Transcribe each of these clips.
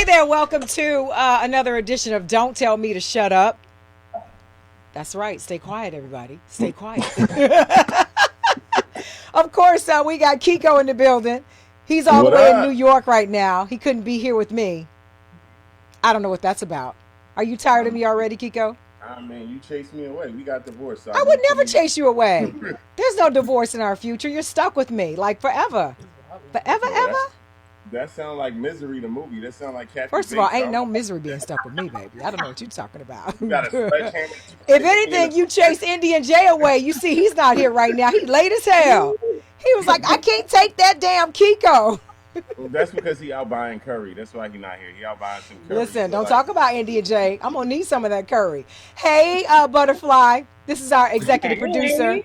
Hey there, welcome to another edition of Don't Tell Me to Shut Up. That's right, stay quiet, everybody. Stay quiet. Of course, we got Kiko in the building. He's all the way in New York right now. He couldn't be here with me. I don't know what that's about. Are you tired of me already, Kiko? I mean, you chased me away. We got divorced. So I would never chase you away. There's no divorce in our future. You're stuck with me, like forever. Forever, ever? That sounds like Misery, the movie. That sounds like Kathy First of all, ain't no misery being stuck with me, baby. I don't know what you're talking about. If anything, you chase Indian J away. You see, he's not here right now. He late as hell. He was like, I can't take that damn Kiko. Well, that's because he out buying curry. That's why he not here. He out buying some curry. Listen, don't talk about Indian J. I'm going to need some of that curry. Hey, Butterfly. This is our executive producer.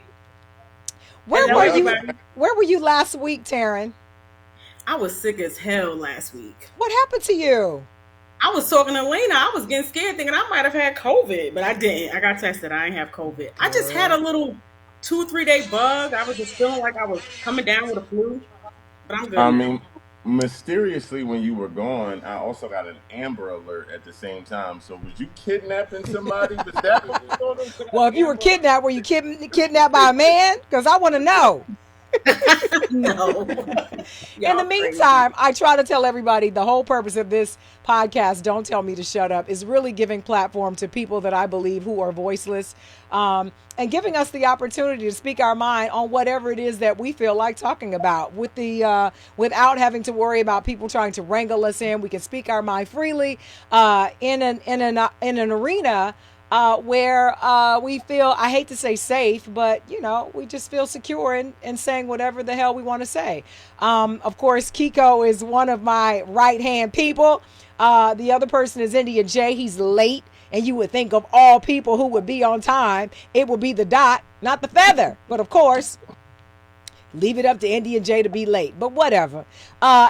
Where were you last week, Taryn? I was sick as hell last week. What happened to you? I was talking to Lena. I was getting scared thinking I might have had COVID, but I didn't. I got tested. I didn't have COVID. I just had a little 2-3 day bug. I was just feeling like I was coming down with a flu, but I'm good. I mean, mysteriously, when you were gone, I also got an Amber Alert at the same time. So was you kidnapping somebody? Was that what you told them? Well, if you were kidnapped, were you kidnapped by a man? Because I want to know. No. In the meantime, I try to tell everybody the whole purpose of this podcast, Don't Tell Me to Shut Up, is really giving platform to people that I believe who are voiceless, and giving us the opportunity to speak our mind on whatever it is that we feel like talking about without having to worry about people trying to wrangle us in. We can speak our mind freely in an arena where we feel, I hate to say safe, but, we just feel secure in saying whatever the hell we want to say. Of course, Kiko is one of my right-hand people. The other person is Indian J. He's late, and you would think of all people who would be on time, it would be the dot, not the feather. But, of course, leave it up to Indian J to be late, but whatever.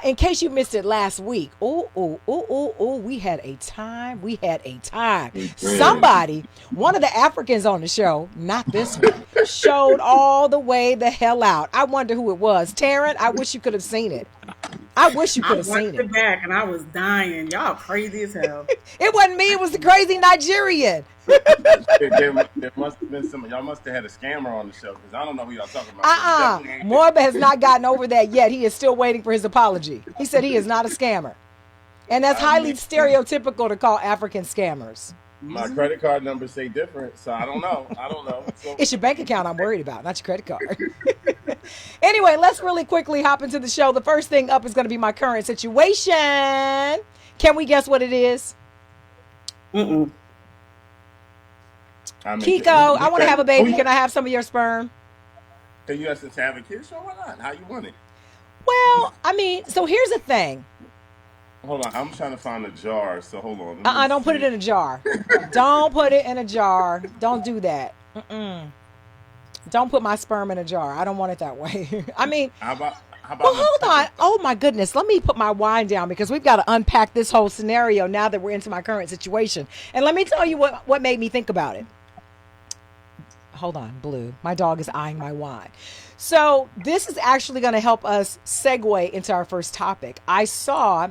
In case you missed it last week, we had a time. Somebody, one of the Africans on the show, not this one, showed all the way the hell out. I wonder who it was. Taryn, I wish you could have seen it. I wish you could have seen it. Back and I was dying. Y'all crazy as hell. It wasn't me. It was the crazy Nigerian. There must have been y'all must have had a scammer on the show because I don't know who y'all talking about. Morba has not gotten over that yet. He is still waiting for his apology. He said he is not a scammer. And that's highly stereotypical to call African scammers. My credit card numbers say different, so I don't know. So, it's your bank account I'm worried about, not your credit card. Anyway, let's really quickly hop into the show. The first thing up is going to be my current situation. Can we guess what it is? Mm-mm. Kiko, I want to have a baby. Can I have some of your sperm? Can you have to have a kid? Sure, why not? How you want it? Well, so here's the thing. Hold on, I'm trying to find a jar, so hold on. Don't put it in a jar. Don't put it in a jar. Don't do that. Don't put my sperm in a jar. I don't want it that way. How about hold on. Oh, my goodness. Let me put my wine down because we've got to unpack this whole scenario now that we're into my current situation. And let me tell you what made me think about it. Hold on, Blue. My dog is eyeing my wine. So this is actually going to help us segue into our first topic. I saw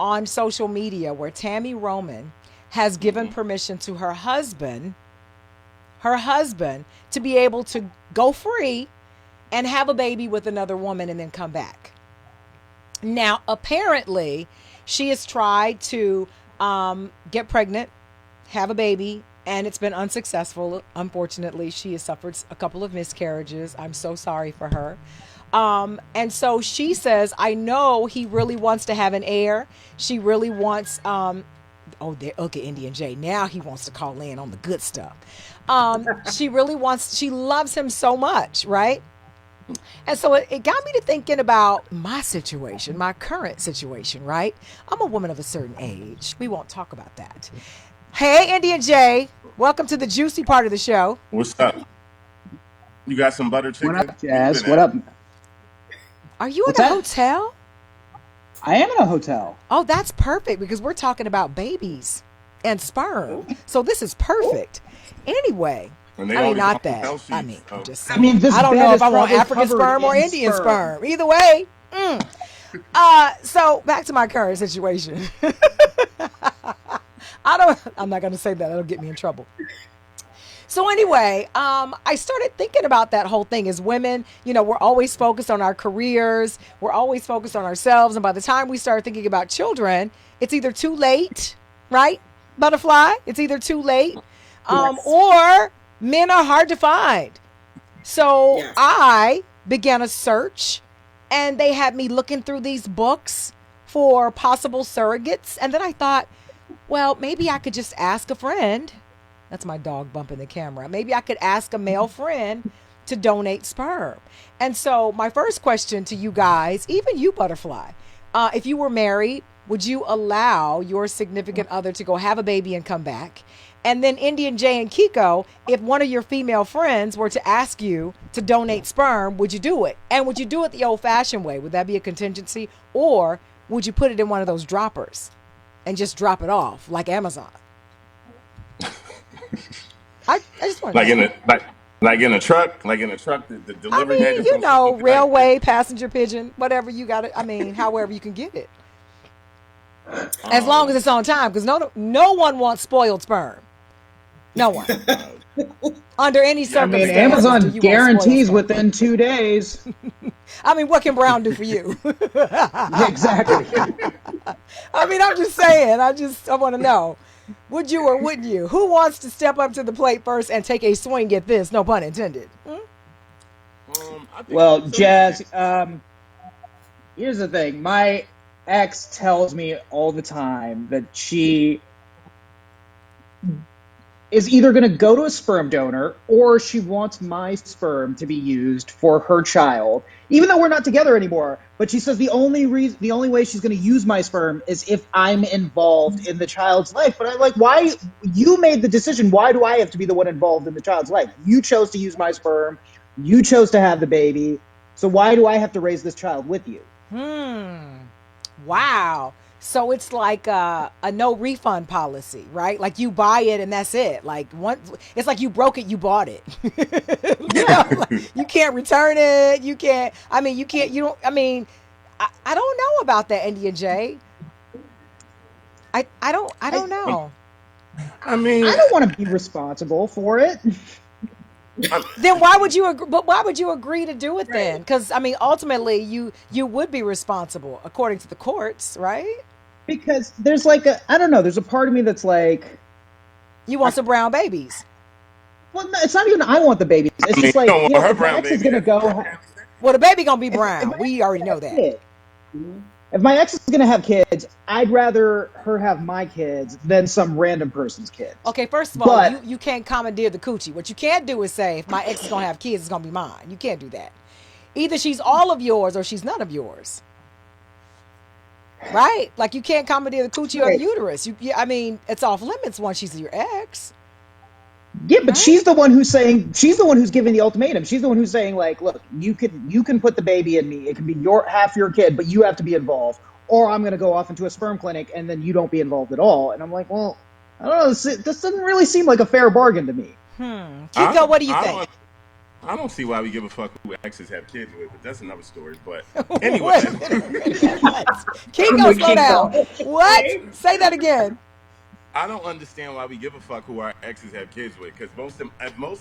on social media where Tammy Roman has given permission to her husband to be able to go free and have a baby with another woman and then come back. Now, apparently, she has tried to get pregnant, have a baby, and it's been unsuccessful. Unfortunately, she has suffered a couple of miscarriages. I'm so sorry for her. And so she says, I know he really wants to have an heir. She really wants, okay, Indian J. Now he wants to call in on the good stuff. She loves him so much, right? And so it got me to thinking about my situation, my current situation, right? I'm a woman of a certain age. We won't talk about that. Hey, Indian J, welcome to the juicy part of the show. What's up? You got some butter chicken? What up, Jazz? What up? Are you in a hotel? I am in a hotel. Oh, that's perfect because we're talking about babies and sperm. So this is perfect. Anyway, not that. I'm just saying. I don't know if I want African sperm or Indian sperm. Either way. So back to my current situation. I'm not going to say that. That'll get me in trouble. So anyway, I started thinking about that whole thing. As women, we're always focused on our careers. We're always focused on ourselves. And by the time we start thinking about children, it's either too late, right, Butterfly? It's either too late, Yes. or men are hard to find. So Yes. I began a search, and they had me looking through these books for possible surrogates. And then I thought, well, maybe I could just ask a friend. That's my dog bumping the camera. Maybe I could ask a male friend to donate sperm. And so my first question to you guys, even you, Butterfly, if you were married, would you allow your significant other to go have a baby and come back? And then Indian J and Kiko, if one of your female friends were to ask you to donate sperm, would you do it? And would you do it the old-fashioned way? Would that be a contingency? Or would you put it in one of those droppers and just drop it off like Amazon? I just want Like in a truck, the delivery man just gonna pick it up. railway, passenger pigeon, whatever you got it. However you can get it. As long as it's on time, because no one wants spoiled sperm. No one. Under any circumstances. Amazon do you want guarantees spoiled within 2 days. sperm. What can Brown do for you? Exactly. I'm just saying. I want to know. Would you or wouldn't you? Who wants to step up to the plate first and take a swing at this? No pun intended. Well, Jazz, here's the thing. My ex tells me all the time that she is either going to go to a sperm donor or she wants my sperm to be used for her child, even though we're not together anymore. But she says the only way she's going to use my sperm is if I'm involved in the child's life. But I'm like, why? You made the decision. Why do I have to be the one involved in the child's life? You chose to use my sperm. You chose to have the baby. So why do I have to raise this child with you? Wow. So it's like a no refund policy, right? Like you buy it and that's it. Like it's like you broke it, you bought it. You can't return it. You can't. I don't know about that, Indian J. I don't know. I don't want to be responsible for it. Then why would you agree? But why would you agree to do it then? Because ultimately you would be responsible according to the courts, right? Because there's there's a part of me that's like, you want some brown babies. Well, no, it's not even I want the babies. It's just like, if my ex is going to go. Well, the baby going to be brown. We already know that. If my ex is going to have kids, I'd rather her have my kids than some random person's kids. Okay, first of all, you can't commandeer the coochie. What you can't do is say, if my ex is going to have kids, it's going to be mine. You can't do that. Either she's all of yours or she's none of yours. Right? Like you can't commandeer the coochie or the uterus. It's off limits once she's your ex. Yeah, but she's the one who's giving the ultimatum. She's the one who's saying, like, look, you can put the baby in me. It can be half your kid, but you have to be involved. Or I'm going to go off into a sperm clinic and then you don't be involved at all. And I'm like, well, I don't know. This doesn't really seem like a fair bargain to me. Kiko, what do you think? I don't see why we give a fuck who exes have kids with, but that's another story. But anyway. Kiko, slow down. What? Say that again. I don't understand why we give a fuck who our exes have kids with, because most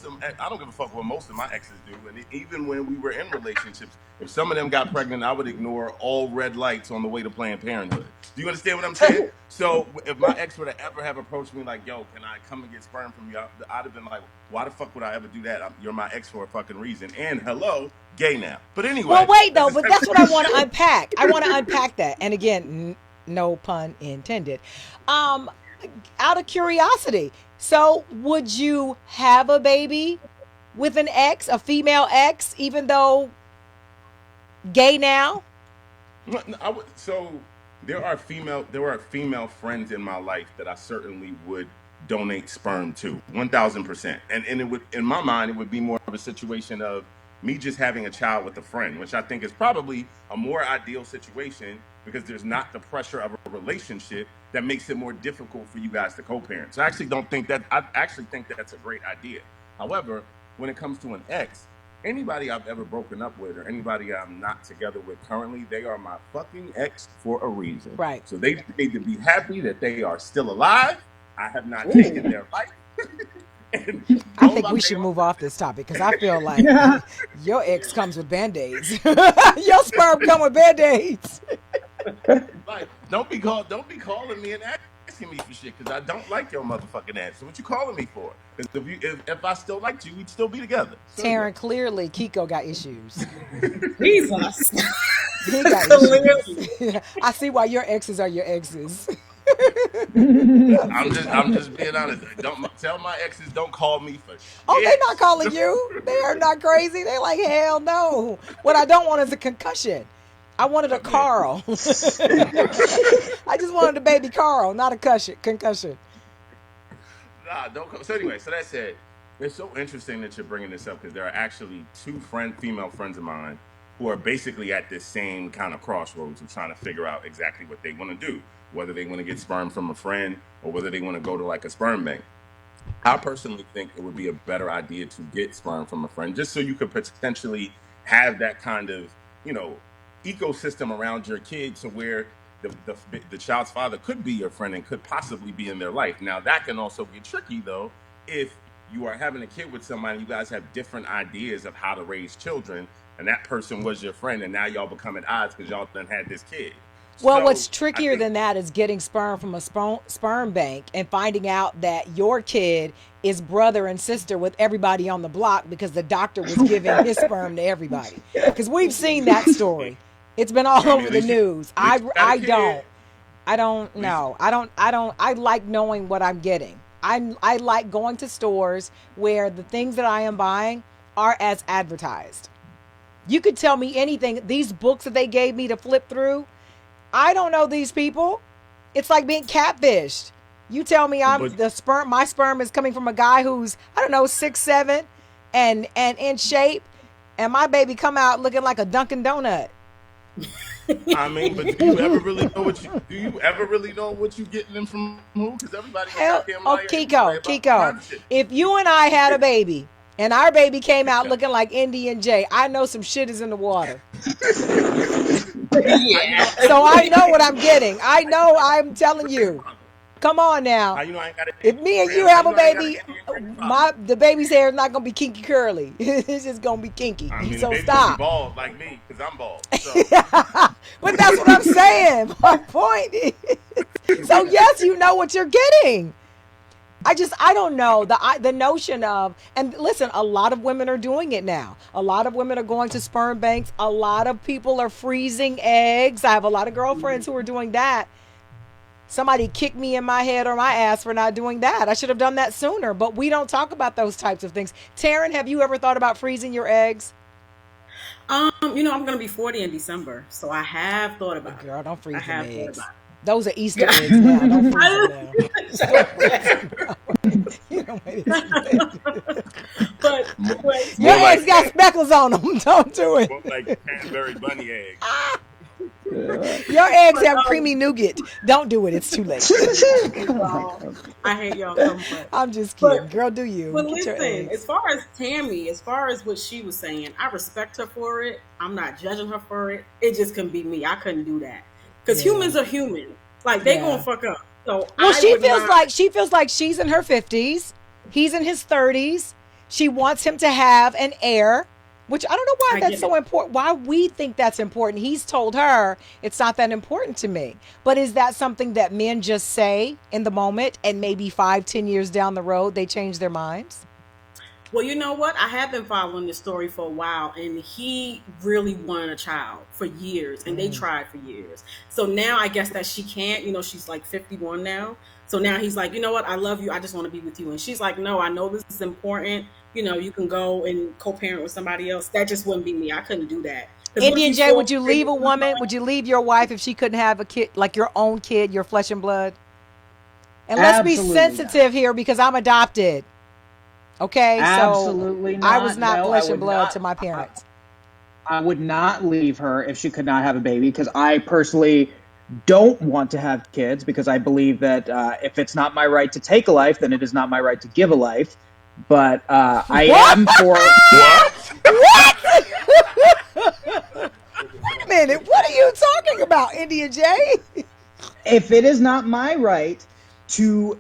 of them, I don't give a fuck what most of my exes do. And even when we were in relationships, if some of them got pregnant, I would ignore all red lights on the way to Planned Parenthood. Do you understand what I'm saying? So if my ex would have ever have approached me like, yo, can I come and get sperm from you? I'd have been like, why the fuck would I ever do that? You're my ex for a fucking reason. And hello, gay now. But anyway. Well, wait, though, but that's what I want to unpack. I want to unpack that. And again, no pun intended. Out of curiosity, so would you have a baby with an ex, a female ex, even though gay now? So there are female friends in my life that I certainly would donate sperm to, 1,000%. And it would, in my mind, it would be more of a situation of me just having a child with a friend, which I think is probably a more ideal situation because there's not the pressure of a relationship that makes it more difficult for you guys to co-parent. So I actually think that's a great idea. However, when it comes to an ex, anybody I've ever broken up with or anybody I'm not together with currently, they are my fucking ex for a reason. Right. So they need to be happy that they are still alive. I have not Ooh. taken their life. And I think we should move off this topic because I feel like your ex comes with Band-Aids. Your sperm come with Band-Aids. Like, don't be calling me and asking me for shit because I don't like your motherfucking ass. So what you calling me for? Because if I still liked you, we'd still be together. So, Taryn, clearly Kiko got issues. Jesus. He got issues. I see why your exes are your exes. I'm just being honest. Don't tell my exes don't call me for shit. Oh, they're not calling you. They are not crazy. They're like, hell no. What I don't want is a concussion. I wanted a Carl. I just wanted a baby Carl, not a concussion. Nah, don't come. So anyway, so that said, it's so interesting that you're bringing this up because there are actually two female friends of mine who are basically at this same kind of crossroads of trying to figure out exactly what they want to do, whether they want to get sperm from a friend or whether they want to go to like a sperm bank. I personally think it would be a better idea to get sperm from a friend just so you could potentially have that kind of, ecosystem around your kid to where the child's father could be your friend and could possibly be in their life. Now, that can also be tricky, though, if you are having a kid with somebody, you guys have different ideas of how to raise children, and that person was your friend, and now y'all become at odds because y'all done had this kid. Well, what's trickier than that is getting sperm from a sperm bank and finding out that your kid is brother and sister with everybody on the block because the doctor was giving his sperm to everybody. Because we've seen that story. It's been all over the news. I don't know. I like knowing what I'm getting. I like going to stores where the things that I am buying are as advertised. You could tell me anything. These books that they gave me to flip through, I don't know these people. It's like being catfished. You tell me my sperm is coming from a guy who's, 6'7" and in shape, and my baby come out looking like a Dunkin' Donut. I mean, but do you ever really know what you getting them from who? Because everybody Kiko, if you and I had a baby and our baby came out looking like Indian J, I know some shit is in the water. Yeah. So I know what I'm getting. I'm telling you. Come on now. If me and you have a baby, the baby's hair is not gonna be kinky curly. It's just gonna be kinky. So stop. Bald like me, because I'm bald. So. But that's what I'm saying. My point is. So yes, you know what you're getting. I don't know the notion of, and listen, a lot of women are doing it now. A lot of women are going to sperm banks. A lot of people are freezing eggs. I have a lot of girlfriends who are doing that. Somebody kicked me in my head or my ass for not doing that. I should have done that sooner, but we don't talk about those types of things. Taryn, have you ever thought about freezing your eggs? I'm going to be 40 in December, so I have thought about it. Girl, don't freeze your eggs. Those are Easter eggs now. Don't freeze them now. But your eggs got speckles on them. Don't do it. Like Canterbury bunny eggs. Your eggs have creamy nougat. Don't do it. It's too late. I hate y'all so much. I'm just kidding. Girl, do you. But listen, as far as Tammy, as far as what she was saying, I respect her for it. I'm not judging her for it. It just couldn't be me. I couldn't do that. Because humans are human. Like, they gonna fuck up. So she feels like she's in her 50s. He's in his 30s. She wants him to have an heir. Which I don't know why that's so important. Why we think that's important. He's told her it's not that important to me. But is that something that men just say in the moment and maybe 5-10 years down the road they change their minds? Well, you know what? I have been following this story for a while, and he really wanted a child for years, and they tried for years. So now I guess that she can't. She's like 51 now. So now he's like, you know what? I love you. I just want to be with you. And she's like, no, I know this is important. You can go and co-parent with somebody else. That just wouldn't be me. I couldn't do that. Indian J, would you leave a woman? Would you leave your wife if she couldn't have a kid, like your own kid, your flesh and blood? And let's be sensitive here because I'm adopted. Okay? Absolutely not. I was not flesh and blood to my parents. I would not leave her if she could not have a baby because I personally don't want to have kids because I believe that if it's not my right to take a life, then it is not my right to give a life. But I am for... What? What? Wait a minute. What are you talking about, India J? If it is not my right to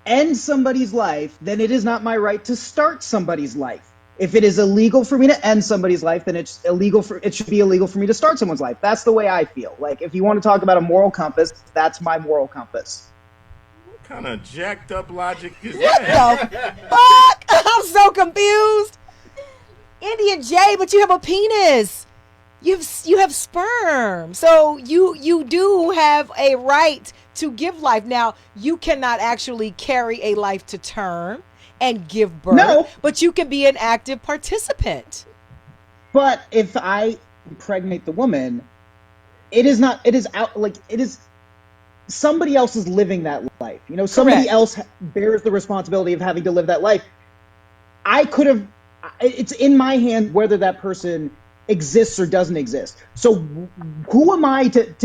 end somebody's life, then it is not my right to start somebody's life. If it is illegal for me to end somebody's life, then it should be illegal for me to start someone's life. That's the way I feel. Like, if you want to talk about a moral compass, that's my moral compass. What kind of jacked up logic is What that? the fuck? I'm so confused. India J, but you have a penis. You have sperm. So you do have a right to give life. Now, you cannot actually carry a life to term and give birth. No. But you can be an active participant. But if I impregnate the woman, it is somebody else is living that life. You know, somebody Correct. else bears the responsibility of having to live that life. It's in my hand whether that person exists or doesn't exist. So who am I to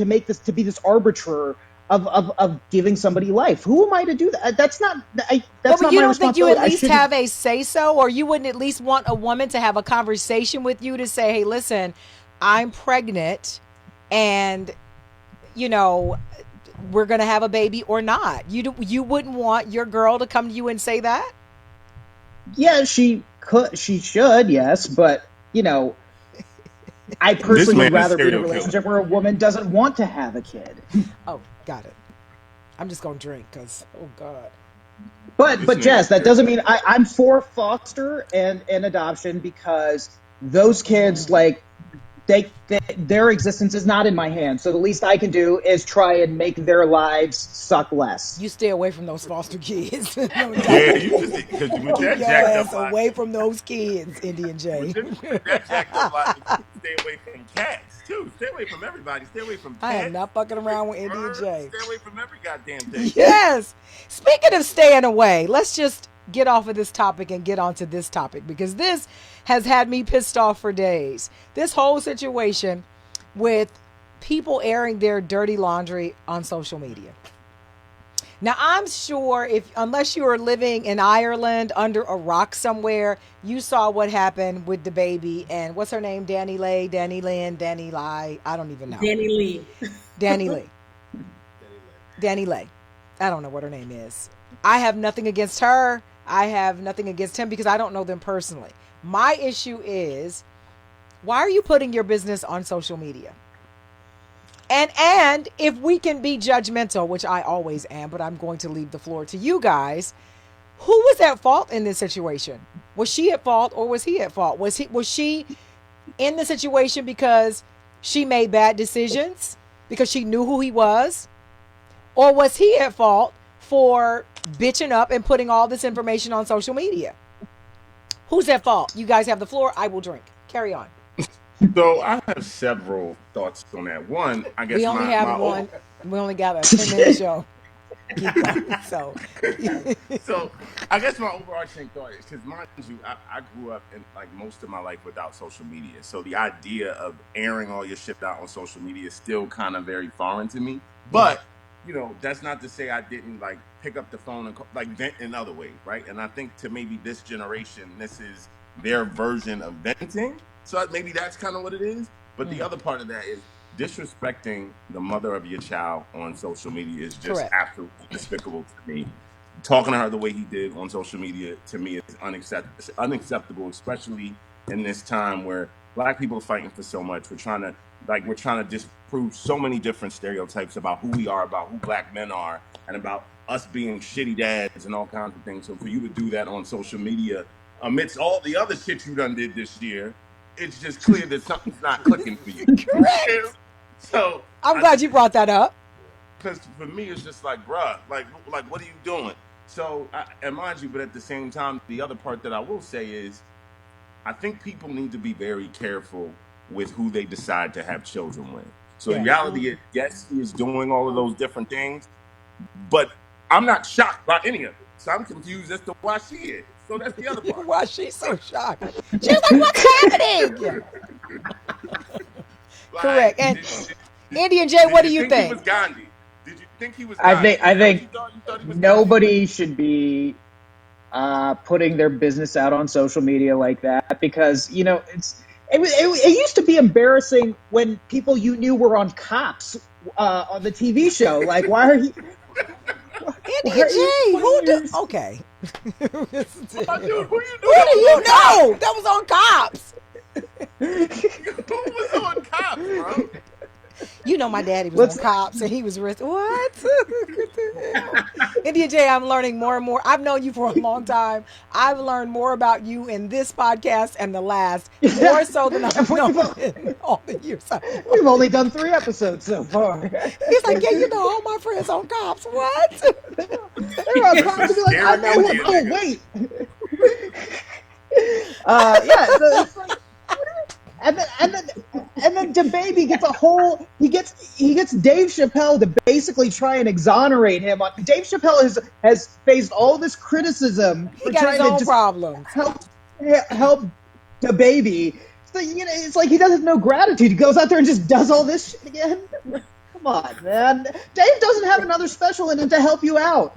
make this, to be this arbiter of giving somebody life? Who am I to do that? That's not my responsibility. But you don't think you at least have a say-so, or you wouldn't at least want a woman to have a conversation with you to say, hey, listen, I'm pregnant and, you know, we're going to have a baby or not? You wouldn't want your girl to come to you and say that? Yeah, she should, yes, but, you know, I personally would rather be in a relationship where a woman doesn't want to have a kid. Oh, got it. I'm just going to drink because, oh, God. But Jess, that doesn't mean I'm for foster and adoption, because those kids, like, their existence is not in my hands. So the least I can do is try and make their lives suck less. You stay away from those foster kids. Yeah, you just with that jacked up away from those kids, Indian J. With that jacked up logic, stay away from cats too. Stay away from everybody. Stay away from pets. I am not fucking around with Indian J. Stay away from every goddamn thing. Yes. Speaking of staying away, let's just get off of this topic and get onto this topic, because this has had me pissed off for days. This whole situation with people airing their dirty laundry on social media. Now, I'm sure unless you are living in Ireland under a rock somewhere, you saw what happened with the baby and what's her name? Danny Lay, Danny Lynn, Danny Lai. I don't even know. Danny Lee. Danny Lee. Danny Lay. I don't know what her name is. I have nothing against her. I have nothing against him because I don't know them personally. My issue is, why are you putting your business on social media? And if we can be judgmental, which I always am, but I'm going to leave the floor to you guys, who was at fault in this situation? Was she at fault or was he at fault? Was she in the situation because she made bad decisions, because she knew who he was? Or was he at fault for bitching up and putting all this information on social media? Who's at fault? You guys have the floor. I will drink. Carry on. So I have several thoughts on that. One, I guess we only have one. We only got a 10-minute show. Keep going. So I guess my overarching thought is, because mind you, I grew up in like most of my life without social media. So the idea of airing all your shit out on social media is still kind of very foreign to me. But you know, that's not to say I didn't like pick up the phone and like vent in other ways, right? And I think to maybe this generation, this is their version of venting. So maybe that's kind of what it is. But the other part of that is disrespecting the mother of your child on social media is just absolutely despicable to me. Talking to her the way he did on social media, to me, is unacceptable, especially in this time where Black people are fighting for so much. We're trying to disprove so many different stereotypes about who we are, about who Black men are, and about us being shitty dads and all kinds of things. So for you to do that on social media, amidst all the other shit you done did this year, it's just clear that something's not clicking for you. Correct. So I'm glad you brought that up. Because for me, it's just like, bruh, like what are you doing? So, and mind you, but at the same time, the other part that I will say is, I think people need to be very careful with who they decide to have children with. So the reality is, yes, he is doing all of those different things, but I'm not shocked by any of it. So I'm confused as to why she is. So that's the other part. Why she's so shocked. She's like, what's happening? Correct. And Indian J, what do you think? He was Gandhi? Did you think he was Gandhi? I think nobody should be putting their business out on social media like that, because it used to be embarrassing when people you knew were on Cops on the TV show. Like, why are you? India J, who do? Okay. Dude, who you Who do you know that was on Cops? Who was on Cops, bro? You know my daddy was on Cops and he was what? India J, I'm learning more and more. I've known you for a long time. I've learned more about you in this podcast and the last, more so than I've known in all the years. We've only done 3 episodes so far. He's like, yeah, you know all my friends on Cops. What? They're on Cops to be like, I know him. Oh, wait. Yeah, so it's like, and then DaBaby gets he gets Dave Chappelle to basically try and exonerate him. Dave Chappelle has faced all this criticism for trying to just help DaBaby. So, it's like he doesn't know gratitude. He goes out there and just does all this shit again. Come on, man. Dave doesn't have another special in him to help you out.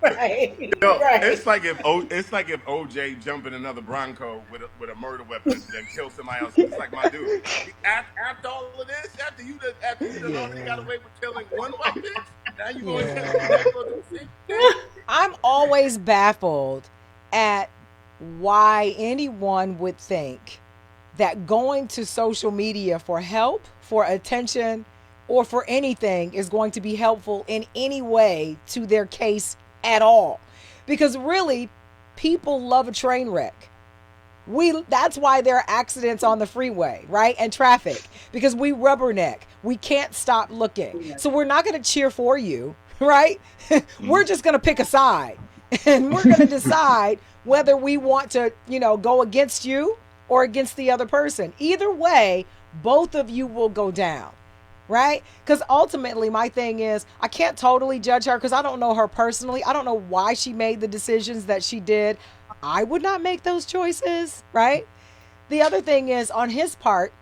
Right. No, right. it's like if OJ jumped in another Bronco with a murder weapon and then kill somebody else. It's like, my dude, after all of this, after you already got away with killing one white bitch, now you going to do the same thing? I'm always baffled at why anyone would think that going to social media for help, for attention, or for anything is going to be helpful in any way to their case at all. Because really, people love a train wreck. That's why there are accidents on the freeway, right? And traffic, because we rubberneck. We can't stop looking. So we're not going to cheer for you, right? We're just going to pick a side. And we're going to decide whether we want to, go against you or against the other person. Either way, both of you will go down. Right? Because ultimately my thing is, I can't totally judge her because I don't know her personally. I don't know why she made the decisions that she did. I would not make those choices, right? The other thing is, on his part,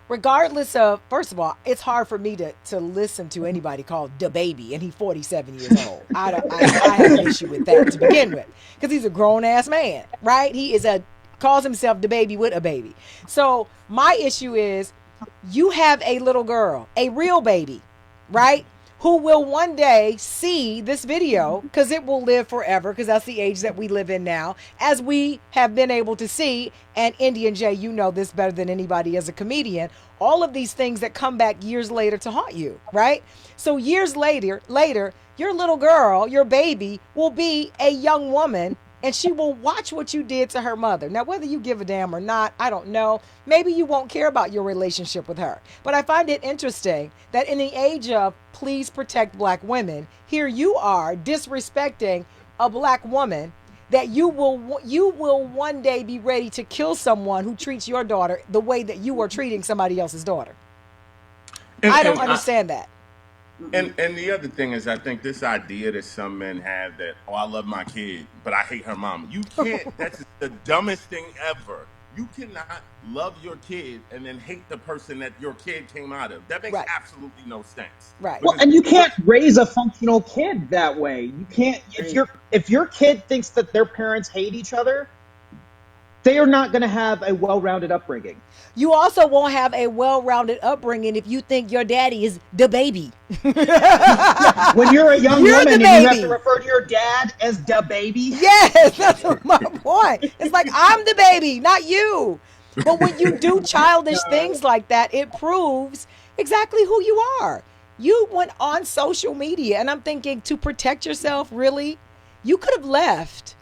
regardless of, first of all, it's hard for me to listen to anybody called DaBaby and he's 47 years old. I have an issue with that to begin with because he's a grown ass man, right? He calls himself DaBaby with a baby. So my issue is, you have a little girl, a real baby, right? Who will one day see this video because it will live forever, because that's the age that we live in now, as we have been able to see. And Indian J, you know this better than anybody as a comedian, all of these things that come back years later to haunt you, right? So years later, your little girl, your baby, will be a young woman. And she will watch what you did to her mother. Now, whether you give a damn or not, I don't know. Maybe you won't care about your relationship with her. But I find it interesting that in the age of please protect black women, here you are disrespecting a black woman that you will one day be ready to kill someone who treats your daughter the way that you are treating somebody else's daughter. I don't understand that. And the other thing is, I think this idea that some men have that, I love my kid, but I hate her mom. You can't. That's the dumbest thing ever. You cannot love your kid and then hate the person that your kid came out of. That makes absolutely no sense. Right. Well, and you can't raise a functional kid that way. You can't. If your kid thinks that their parents hate each other, they are not going to have a well-rounded upbringing. You also won't have a well-rounded upbringing if you think your daddy is DaBaby. When you're a young woman and you have to refer to your dad as DaBaby. Yes, that's my point. It's like, I'm the baby, not you. But when you do childish things like that, it proves exactly who you are. You went on social media, and I'm thinking, to protect yourself, really? You could have left.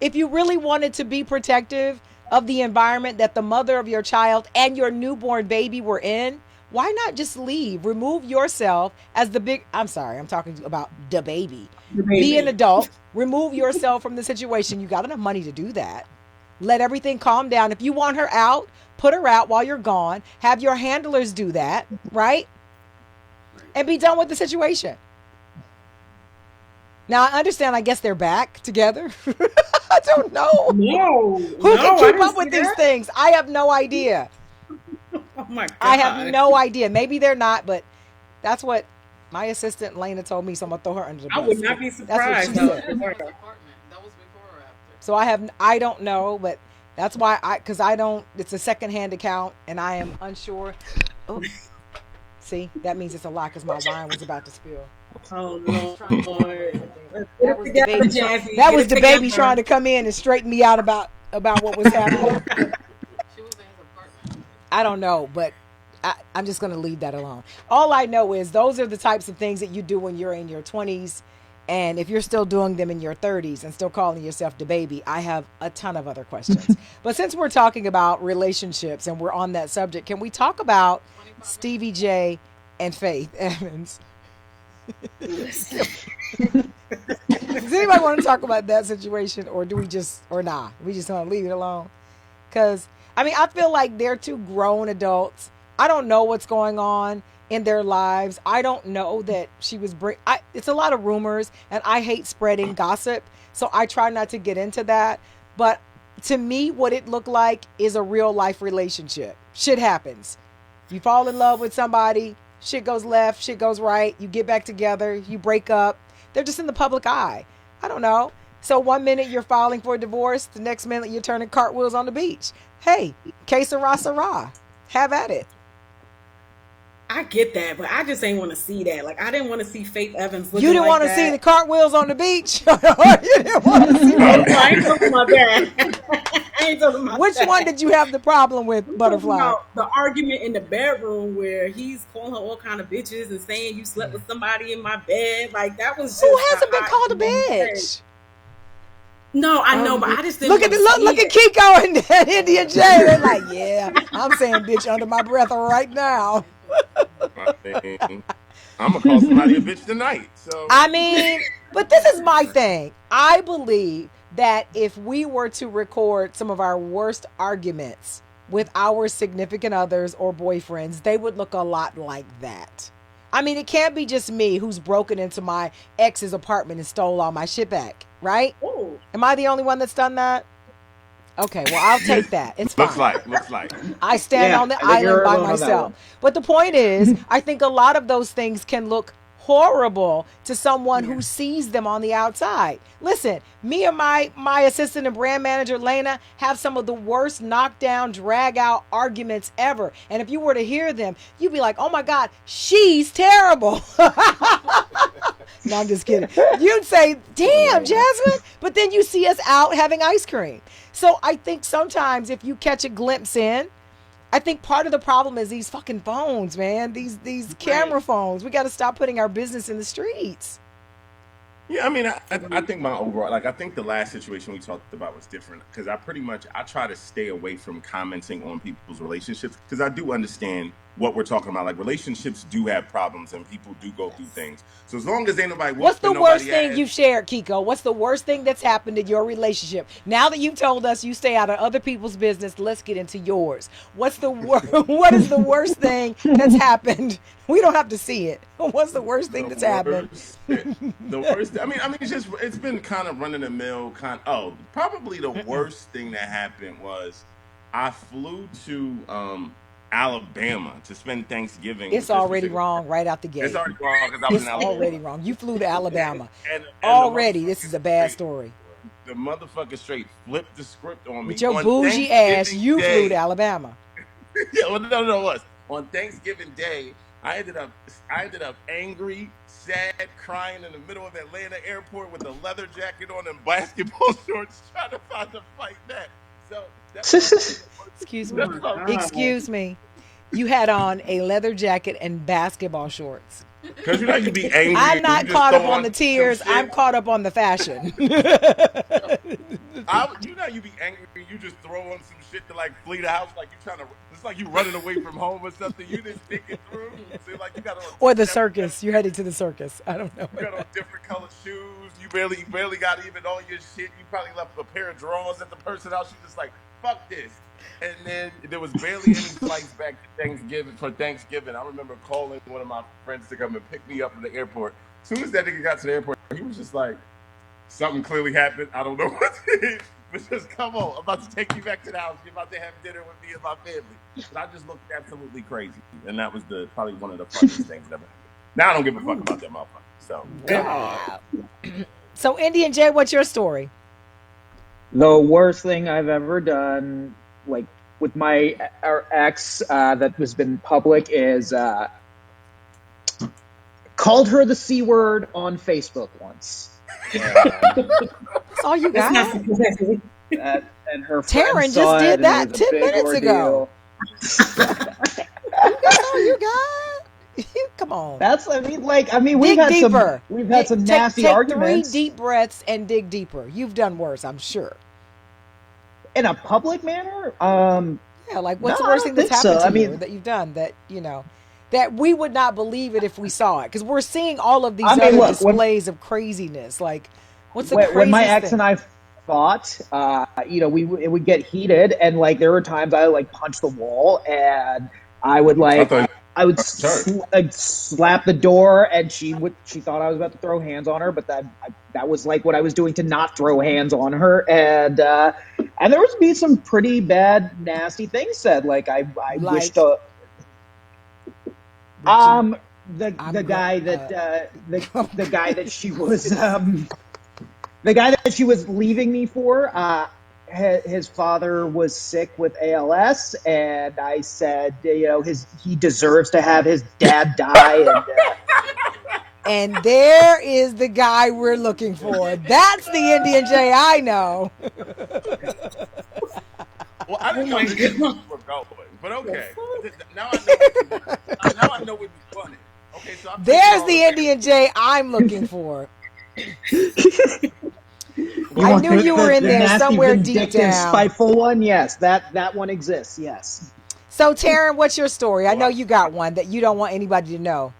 If you really wanted to be protective of the environment that the mother of your child and your newborn baby were in, why not just leave? Remove yourself as I'm talking about DaBaby. Be an adult. Remove yourself from the situation. You got enough money to do that. Let everything calm down. If you want her out, put her out while you're gone. Have your handlers do that, right? And be done with the situation. Now, I understand, I guess they're back together. I don't know. Who can keep up with these things? I have no idea. Oh my God. I have no idea. Maybe they're not, but that's what My assistant Lena told me, so I'm gonna throw her under the bus. I would not be surprised. That's what she said. That was before or after? So I don't know, but that's why because I don't. It's a secondhand account, and I am unsure. Oh, see, that means it's a lot because my wine was about to spill. Oh Lord! That was the baby trying to come in and straighten me out about what was happening. She was in his apartment. I don't know, but I'm just going to leave that alone. All I know is those are the types of things that you do when you're in your 20s. And if you're still doing them in your 30s and still calling yourself the baby, I have a ton of other questions. But since we're talking about relationships and we're on that subject, can we talk about Stevie J and Faith Evans? Does anybody want to talk about that situation, or do we just want to leave it alone? Because I mean, I feel like they're two grown adults. I don't know what's going on in their lives. I don't know that she was it's a lot of rumors, and I hate spreading gossip, so I try not to get into that. But to me, what it looked like is a real life relationship. Shit happens. You fall in love with somebody. Shit goes left, shit goes right. You get back together, you break up. They're just in the public eye. I don't know. So one minute you're filing for a divorce, the next minute you're turning cartwheels on the beach. Hey, que sera, sera. Have at it. I get that, but I just ain't want to see that. Like, I didn't want to see Faith Evans looking You didn't like want to that. see the cartwheels on the beach? You didn't want to see that? I ain't talking about that. I ain't talking about Which that. one did you have the problem with, Butterfly? The argument in the bedroom where he's calling her all kind of bitches and saying you slept with somebody in my bed. Like, that was just Who hasn't been called a bitch? No, I know, but I just didn't look at Kiko and Indian J. They're like, yeah, I'm saying bitch under my breath right now. I'm gonna call somebody a bitch tonight. So I mean, but this is my thing. I believe that if we were to record some of our worst arguments with our significant others or boyfriends, they would look a lot like that. I mean, it can't be just me who's broken into my ex's apartment and stole all my shit back, right? Ooh. Am I the only one that's done that? Okay, well, I'll take that. It's fine. Looks like. I stand on the island by myself. But the point is, I think a lot of those things can look horrible to someone who sees them on the outside. Listen, me and my assistant and brand manager, Lena, have some of the worst knockdown, drag out arguments ever. And if you were to hear them, you'd be like, oh my God, she's terrible. No, I'm just kidding. You'd say, damn, Jasmine. But then you see us out having ice cream. So I think sometimes if you catch a glimpse in, I think part of the problem is these fucking phones, man. These camera phones. We got to stop putting our business in the streets. Yeah, I mean, I think my overall, like, I think the last situation we talked about was different because I try to stay away from commenting on people's relationships because I do understand what we're talking about. Like, relationships do have problems and people do go through things. So as long as ain't nobody What's the worst thing you've shared, Kiko? What's the worst thing that's happened in your relationship? Now that you've told us you stay out of other people's business, let's get into yours. What is the worst thing that's happened? We don't have to see it. What's the worst thing that's happened? The worst. I mean, it's been kind of run of the mill. Probably the worst thing that happened was I flew to Alabama to spend Thanksgiving. It's already wrong right out the gate. It's already wrong because I was in Alabama. It's already wrong. You flew to Alabama. And already, this is a bad story. The motherfucker straight flipped the script on me. With your bougie ass, you flew to Alabama. Yeah, well, no, it was. On Thanksgiving Day, I ended up angry, sad, crying in the middle of Atlanta airport with a leather jacket on and basketball shorts trying to find a fight back. So Excuse me. You had on a leather jacket and basketball shorts. Because you be angry. I'm not caught up on the tears. I'm caught up on the fashion. You be angry. You just throw on some shit to like flee the house, like you trying to. It's like you running away from home or something. You didn't think it through. So like you got on. Or the circus. You're headed to the circus. I don't know. You got on different colored shoes. You barely got even all your shit. You probably left a pair of drawers at the person house. You just like fuck this. And then there was barely any flights back to Thanksgiving. I remember calling one of my friends to come and pick me up from the airport. As soon as that nigga got to the airport, he was just like, something clearly happened. I don't know what it is. But just come on. I'm about to take you back to the house. You're about to have dinner with me and my family. But I just looked absolutely crazy. And that was probably one of the funniest things that ever happened. Now I don't give a fuck about that motherfucker. So Wow. So Indian J, what's your story? The worst thing I've ever done, like with my ex, that has been public, is called her the C word on Facebook once. That's all you That's got? not surprising. And her Taryn friend just saw did it, that and it was a 10 big minutes ago. ordeal. That's all you got? Come on. We've Dig had deeper. some Take nasty take arguments 3 deep breaths and dig deeper. You've done worse, I'm sure. in a public manner. Yeah, like what's No, the I worst don't thing that's think so. happened to I you mean, or that you've done that, that we would not believe it if we saw it? Because we're seeing all of these I mean, other look, displays of craziness. Like, what's the when my craziest ex thing? and I fought, it would get heated, and like there were times I like punch the wall, and I would I thought I would sorry. slap the door, and she thought I was about to throw hands on her, but that was like what I was doing to not throw hands on her, and there was be some pretty bad, nasty things said. Like I Like, wished the I'm the go- guy that the guy that she was the guy that she was leaving me for, his father was sick with ALS, and I said, he deserves to have his dad die. and there is the guy we're looking for. That's the Indian J I know. Well, I didn't know my this is where God. you were going, but okay. Now I know it was funny. Okay, so I'm taking There's all the of Indian J I'm looking for. You I want knew you were in the there nasty, somewhere deep vindictive, down. spiteful one. Yes, that one exists. Yes. So, Taryn, what's your story? I know you got one that you don't want anybody to know.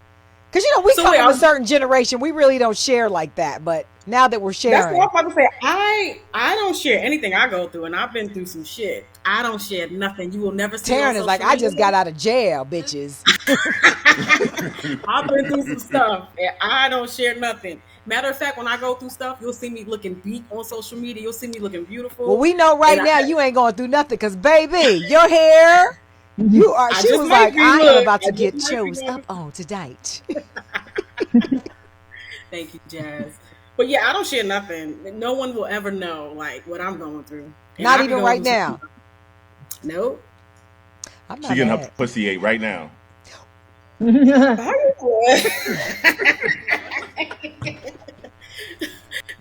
Because, we So come wait, from a certain generation. We really don't share like that. But now that we're That's sharing. what I'm about to say. I don't share anything I go through, and I've been through some shit. I don't share nothing. You will never see. Taryn is like, I just got out of jail, bitches. I've been through some stuff, and I don't share nothing. Matter of fact, when I go through stuff, you'll see me looking beat on social media. You'll see me looking beautiful. Well, we know right now you ain't going through nothing because, baby, your hair, you are. She was like, I am about to get chose up on tonight. Thank you, Jazz. But yeah, I don't share nothing. No one will ever know like what I'm going through. And Not even right now. Nope. I'm not She getting mad. her pussy ate right now.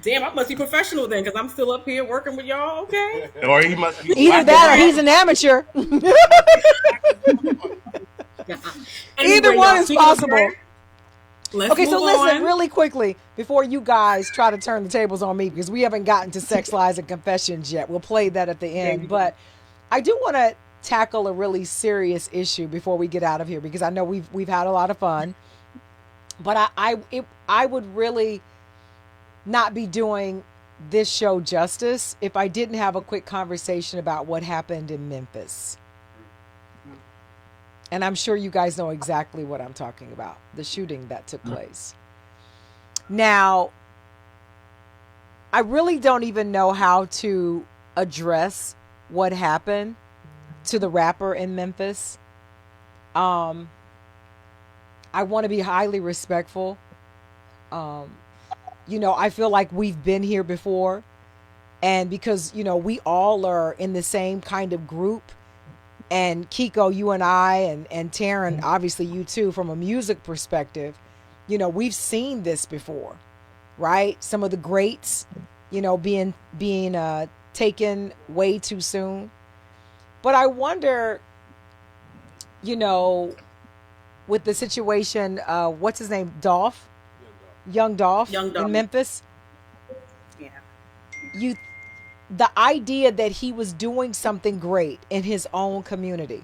Damn, I must be professional then, because I'm still up here working with y'all. Okay. Or he must be Either that or he's an amateur. Either one is possible. Okay, so listen really quickly before you guys try to turn the tables on me, because we haven't gotten to sex lies and confessions yet. We'll play that at the end, but I do want to tackle a really serious issue before we get out of here, because I know we've had a lot of fun, but I would really not be doing this show justice if I didn't have a quick conversation about what happened in Memphis. And I'm sure you guys know exactly what I'm talking about, the shooting that took place. Now, I really don't even know how to address what happened to the rapper in Memphis. I want to be highly respectful. I feel like we've been here before. And because, we all are in the same kind of group. And Kiko, you and I, and Taryn, obviously you too, from a music perspective, we've seen this before, right? Some of the greats, being taken way too soon. But I wonder, with the situation, what's his name? Dolph? Young Dolph in Memphis. Yeah. The idea that he was doing something great in his own community,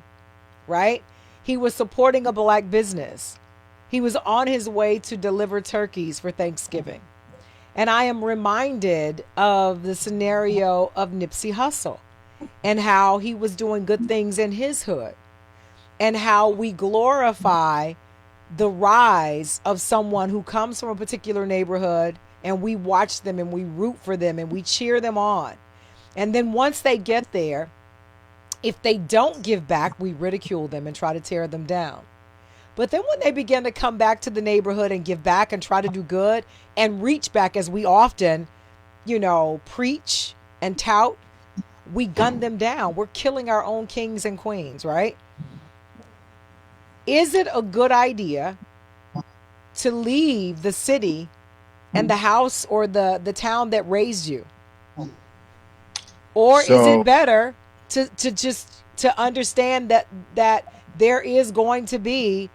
right? He was supporting a black business. He was on his way to deliver turkeys for Thanksgiving. And I am reminded of the scenario of Nipsey Hussle and how he was doing good things in his hood, and how we glorify the rise of someone who comes from a particular neighborhood, and we watch them and we root for them and we cheer them on. And then once they get there, if they don't give back, we ridicule them and try to tear them down. But then when they begin to come back to the neighborhood and give back and try to do good and reach back, as we often, preach and tout, we gun them down. We're killing our own kings and queens, right? Is it a good idea to leave the city and the house or the town that raised you? Or is it better to understand that there is going to be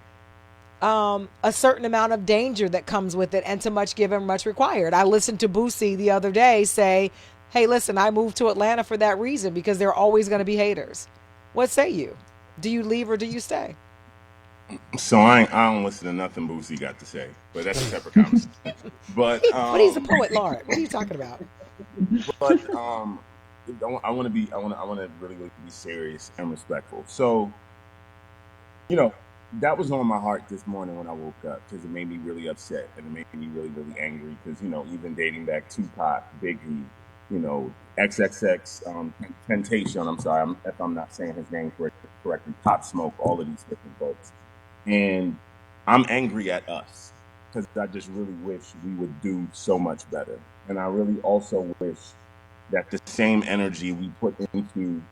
a certain amount of danger that comes with it, and to much given, much required? I listened to Boosie the other day say, hey, listen, I moved to Atlanta for that reason, because there are always going to be haters. What say you? Do you leave or do you stay? So I don't listen to nothing Boosie got to say, but that's a separate conversation. But he's a poet laureate. What are you talking about? But I want to really be serious and respectful. So, that was on my heart this morning when I woke up, because it made me really upset, and it made me really, really angry, because, even dating back Tupac, Biggie, XXX, Temptation, I'm sorry if I'm not saying his name correctly, Pop Smoke, all of these different folks. And I'm angry at us, because I just really wish we would do so much better. And I really also wish that the same energy we put into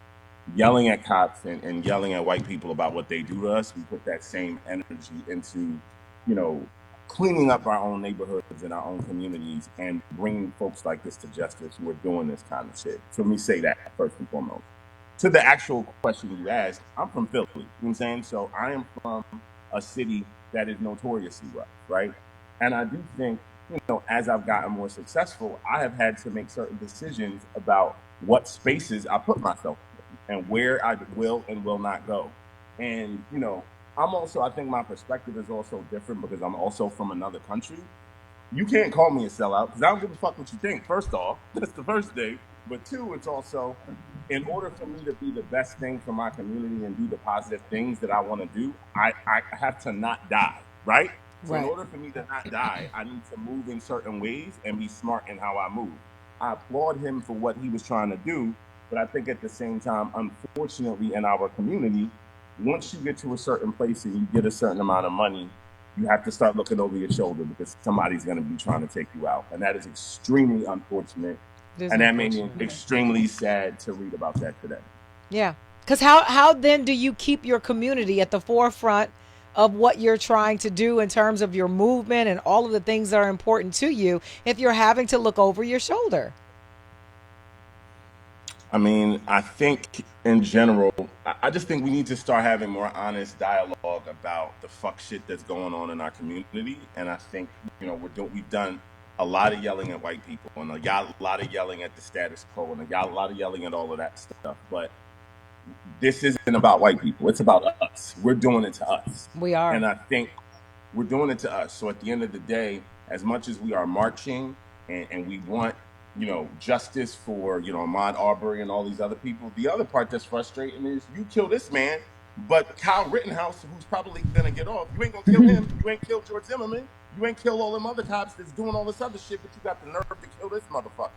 yelling at cops and yelling at white people about what they do to us, we put that same energy into, cleaning up our own neighborhoods and our own communities and bringing folks like this to justice who are doing this kind of shit. So let me say that first and foremost. To the actual question you asked, I'm from Philly, you know what I'm saying? So I am from a city that is notoriously rough, right? And I do think, as I've gotten more successful, I have had to make certain decisions about what spaces I put myself in and where I will and will not go. And, I think my perspective is also different, because I'm also from another country. You can't call me a sellout, because I don't give a fuck what you think. First off, that's the first thing. But two, it's also, in order for me to be the best thing for my community and do the positive things that I want to do, I have to not die, right? So in order for me to not die, I need to move in certain ways and be smart in how I move. I applaud him for what he was trying to do, but I think at the same time, unfortunately, in our community, once you get to a certain place and you get a certain amount of money, you have to start looking over your shoulder, because somebody's going to be trying to take you out. And that is extremely unfortunate. And that made me extremely sad to read about that today. Yeah. Because how then do you keep your community at the forefront of what you're trying to do in terms of your movement and all of the things that are important to you if you're having to look over your shoulder? I mean, I think in general, I just think we need to start having more honest dialogue about the fuck shit that's going on in our community. And I think, we've done a lot of yelling at white people, and a lot of yelling at the status quo, and a lot of yelling at all of that stuff. But this isn't about white people. It's about us. We're doing it to us. We are. And I think we're doing it to us. So at the end of the day, as much as we are marching and we want, justice for, Ahmaud Arbery and all these other people, the other part that's frustrating is you kill this man, but Kyle Rittenhouse, who's probably going to get off, you ain't going to kill him. You ain't kill George Zimmerman. You ain't kill all them other cops that's doing all this other shit, but you got the nerve to kill this motherfucker.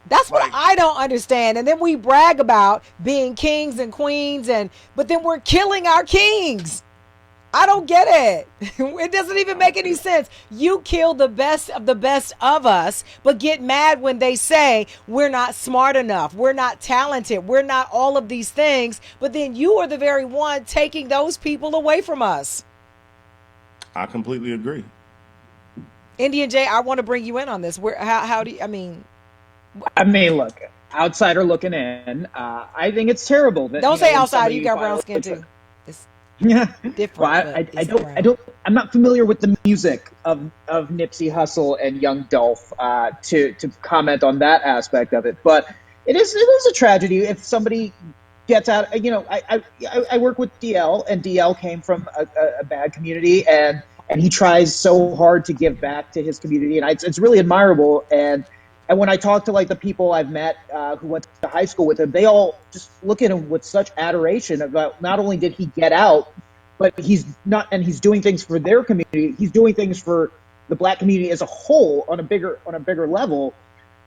That's what I don't understand. And then we brag about being kings and queens, but then we're killing our kings. I don't get it. It doesn't even make any sense. You kill the best of us, but get mad when they say we're not smart enough, we're not talented, we're not all of these things, but then you are the very one taking those people away from us. I completely agree. Indian J, I want to bring you in on this. How do you, look, outsider looking in, I think it's terrible that, don't say outsider, you got brown skin too. Yeah, different. Well, I'm not familiar with the music of Nipsey Hussle and Young Dolph to comment on that aspect of it. But it is a tragedy if somebody gets out. I work with DL, and DL came from a bad community, and he tries so hard to give back to his community, and it's really admirable. And when I talk to the people I've met who went to high school with him, they all just look at him with such adoration about not only did he get out, but he's doing things for their community. He's doing things for the Black community as a whole on a bigger level.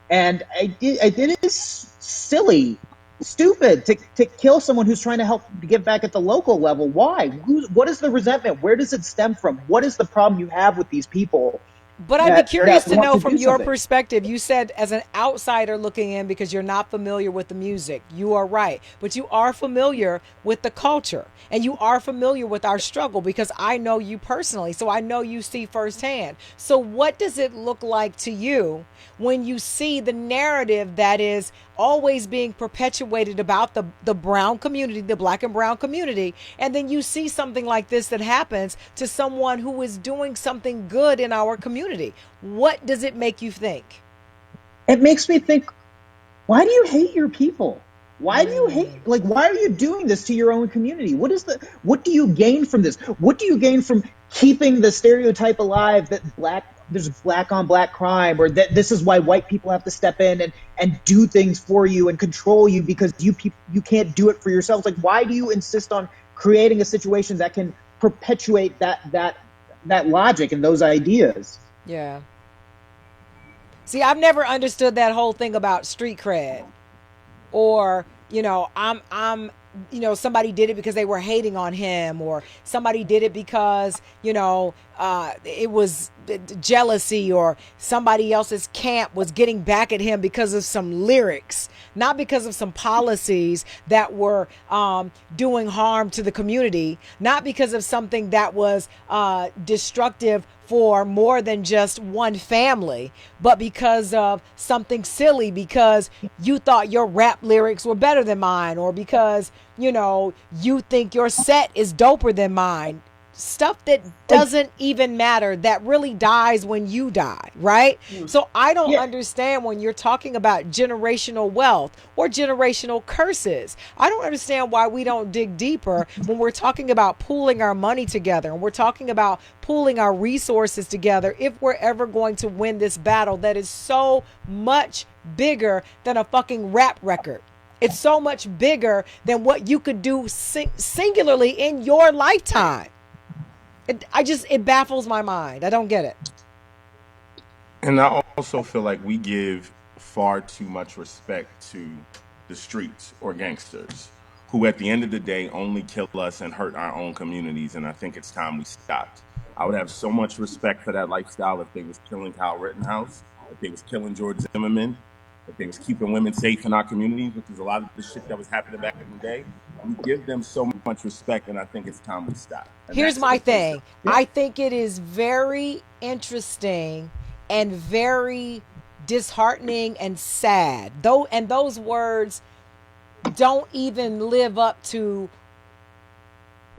And it is silly stupid to kill someone who's trying to help to give back at the local level. Why? What is the resentment? Where does it stem from? What is the problem you have with these people But I'd be that curious to want know to from do your something? perspective. You said as an outsider looking in because you're not familiar with the music. You are right. But you are familiar with the culture and you are familiar with our struggle because I know you personally. So I know you see firsthand. So what does it look like to you when you see the narrative that is always being perpetuated about the brown community, the black and brown community, and then you see something like this that happens to someone who is doing something good in our community? What does it make you think? It makes me think, why do you hate your people? Why do you hate, like, why are you doing this to your own community? What do you gain from this? What do you gain from keeping the stereotype alive that there's black on black crime, or that this is why white people have to step in and do things for you and control you because you can't do it for yourselves? Like, why do you insist on creating a situation that can perpetuate that logic and those ideas? Yeah. See, I've never understood that whole thing about street cred, or somebody did it because they were hating on him, or somebody did it because it was jealousy, or somebody else's camp was getting back at him because of some lyrics, not because of some policies that were doing harm to the community, not because of something that was destructive for more than just one family, but because of something silly, because you thought your rap lyrics were better than mine, or because you think your set is doper than mine. Stuff that doesn't even matter, that really dies when you die, right? So I don't understand when you're talking about generational wealth or generational curses. I don't understand why we don't dig deeper when we're talking about pooling our money together and we're talking about pooling our resources together if we're ever going to win this battle that is so much bigger than a fucking rap record. It's so much bigger than what you could do singularly in your lifetime. It baffles my mind. I don't get it. And I also feel like we give far too much respect to the streets or gangsters who, at the end of the day, only kill us and hurt our own communities. And I think it's time we stopped. I would have so much respect for that lifestyle if they was killing Kyle Rittenhouse, if they was killing George Zimmerman, if they was keeping women safe in our communities, which is a lot of the shit that was happening back in the day. We give them so much respect, and I think it's time we stop. And here's my thing. Yeah. I think it is very interesting and very disheartening and sad, and those words don't even live up to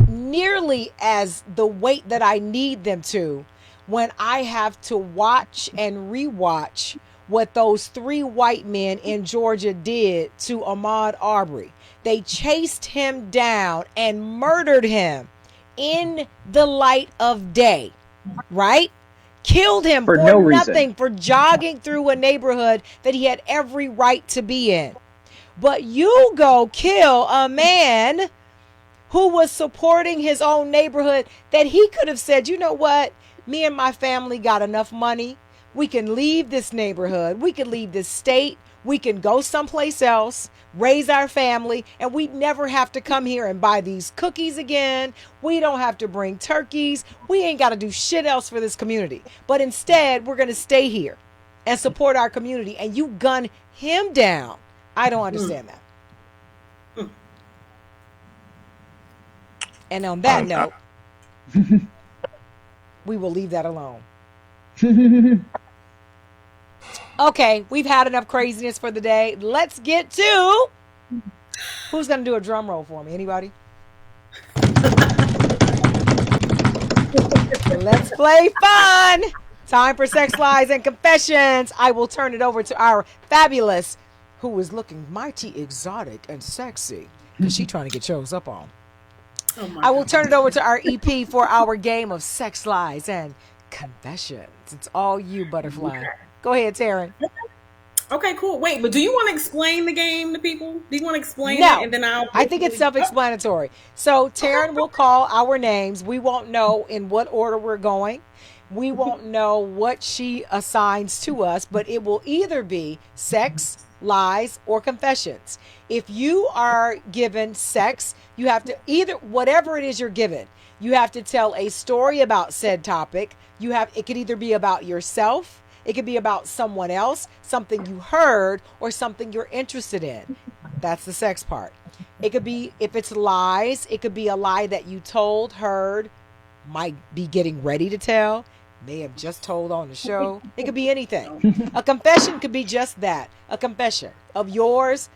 nearly as the weight that I need them to when I have to watch and rewatch what those 3 white men in Georgia did to Ahmaud Arbery. They chased him down and murdered him in the light of day, right? Killed him for no nothing, reason. for jogging through a neighborhood that he had every right to be in. But you go kill a man who was supporting his own neighborhood that he could have said, you know what? Me and my family got enough money. We can leave this neighborhood. We can leave this state. We can go someplace else, raise our family, and we never have to come here and buy these cookies again. We don't have to bring turkeys. We ain't got to do shit else for this community. But instead, we're going to stay here and support our community. And you gun him down. I don't understand that. And on that note, we will leave that alone. Okay, we've had enough craziness for the day. Let's get to who's going to do a drum roll for me? Anybody? Let's play fun. Time for sex, lies, and confessions. I will turn it over to our fabulous, who is looking mighty exotic and sexy, because she's trying to get shows up on. I will turn it over to our EP for our game of sex, lies, and confessions. It's all you, Butterfly. Go ahead, Taryn. Okay, cool. Wait, but do you want to explain the game to people? Do you want to explain No, it? And then I think it's self-explanatory. So Taryn will call our names. We won't know in what order we're going. We won't know what she assigns to us, but it will either be sex, lies, or confessions. If you are given sex, you have to either, whatever it is you're given, you have to tell a story about said topic. It could either be about yourself, it could be about someone else, something you heard, or something you're interested in. That's the sex part. It could be, if it's lies, it could be a lie that you told, heard, might be getting ready to tell, may have just told on the show. It could be anything. A confession could be just that, a confession of yours.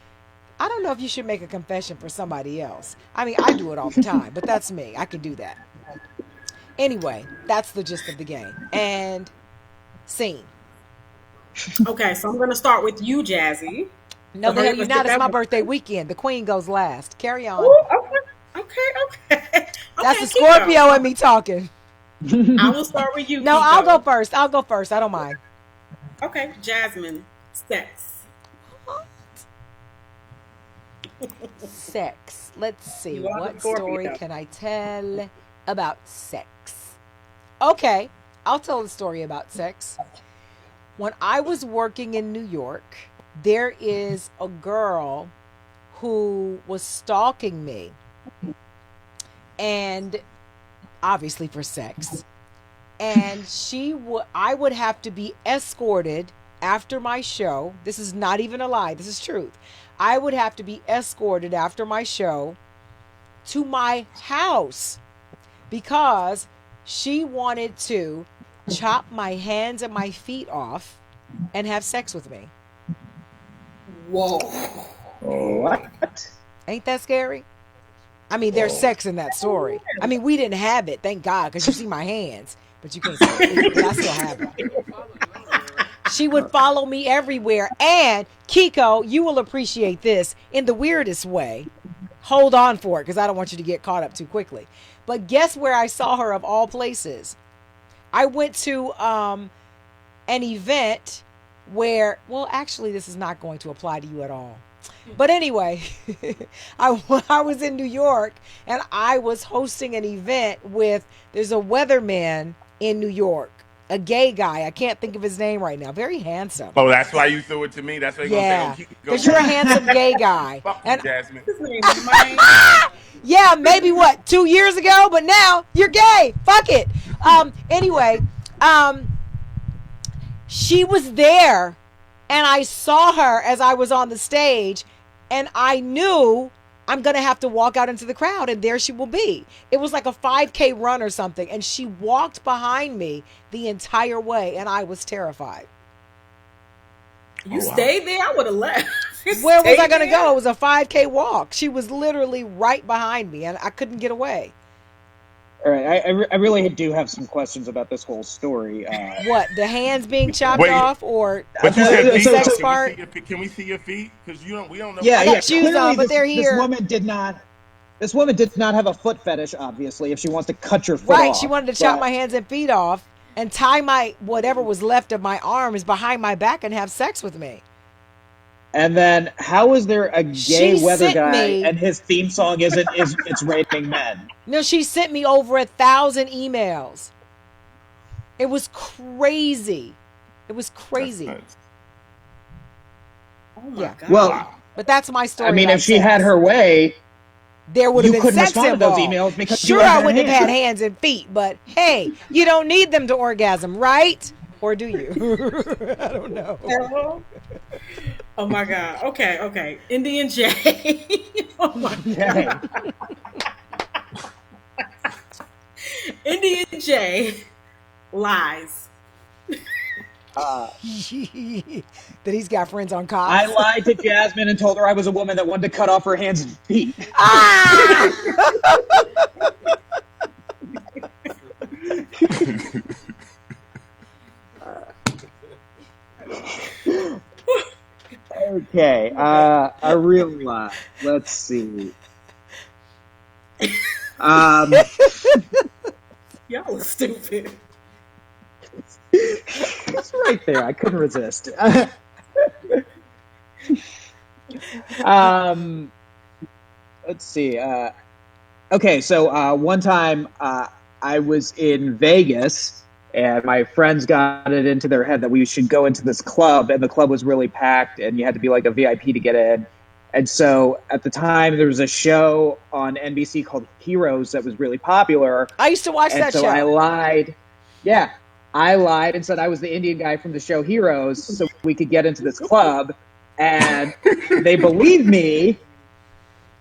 I don't know if you should make a confession for somebody else. I mean, I do it all the time, but that's me. I can do that. Anyway, that's the gist of the game. And scene. Okay, so I'm going to start with you, Jazzy. No, the hell you're not. It's my birthday weekend. The queen goes last. Carry on. Ooh, okay. That's the Scorpio in me talking. I will start with you. No, Kiko. I'll go first. I don't mind. Okay, Jasmine. Sex. Sex. Let's see. You are the What Scorpio. story can I tell about sex? Okay, I'll tell the story about sex. When I was working in New York, there is a girl who was stalking me, and obviously for sex. And I would have to be escorted after my show. This is not even a lie. This is truth. I would have to be escorted after my show to my house because she wanted to chop my hands and my feet off and have sex with me. Whoa. What? Ain't that scary? I mean, there's sex in that story. I mean, we didn't have it, thank God, because you see my hands, but you can't see it. But I still have it. She would follow me everywhere. And Kiko, you will appreciate this in the weirdest way. Hold on for it, because I don't want you to get caught up too quickly. But guess where I saw her of all places? I went to an event where, well, actually, this is not going to apply to you at all. But anyway, I was in New York and I was hosting an event there's a weatherman in New York, a gay guy. I can't think of his name right now. Very handsome. Oh, that's why you threw it to me? That's why you're Yeah, going to say, oh, because you're a handsome gay guy. Fuck you, Jasmine. His name is Mike. Yeah, maybe 2 years ago, but now you're gay. Fuck it. Anyway, she was there and I saw her as I was on the stage and I knew I'm going to have to walk out into the crowd and there she will be. It was like a 5K run or something and she walked behind me the entire way and I was terrified. You stayed there? I would have left. Where was I going to go? It was a 5K walk. She was literally right behind me and I couldn't get away. All right, I really do have some questions about this whole story. What, the hands being chopped Wait. off or But you the said feet, sex so part? can we see your feet? Because we don't know. Yeah, I got yeah. shoes Clearly on, but they're here. This woman did not. This woman did not have a foot fetish, obviously. If she wants to cut your foot Right, off, she wanted to chop but- my hands and feet off and tie my whatever was left of my arms behind my back and have sex with me. And then, how is there a gay She weather sent guy me- and his theme song it's raping men? No, she sent me over 1,000 emails. It was crazy. It was crazy. Oh my God. Well, But that's my story. I mean, about if she sex. had her way, there would have you been couldn't sex respond to those involved. emails because sure, you I had wouldn't have had hands. hands and feet, but hey, you don't need them to orgasm, right? Or do you? I don't know. Oh my God. Okay. Indian J. Oh my God. Indian J lies. That he's got friends on cops. I lied to Jasmine and told her I was a woman that wanted to cut off her hands and feet. Okay, a real lie. Let's see. Y'all are stupid. It's right there. I couldn't resist. Let's see. Okay, so one time I was in Vegas And my friends got it into their head that we should go into this club, and the club was really packed, and you had to be like a VIP to get in. And so at the time, there was a show on NBC called Heroes that was really popular. I used to watch And that so show. I lied. Yeah, I lied and said I was the Indian guy from the show Heroes so we could get into this club. And they believed me.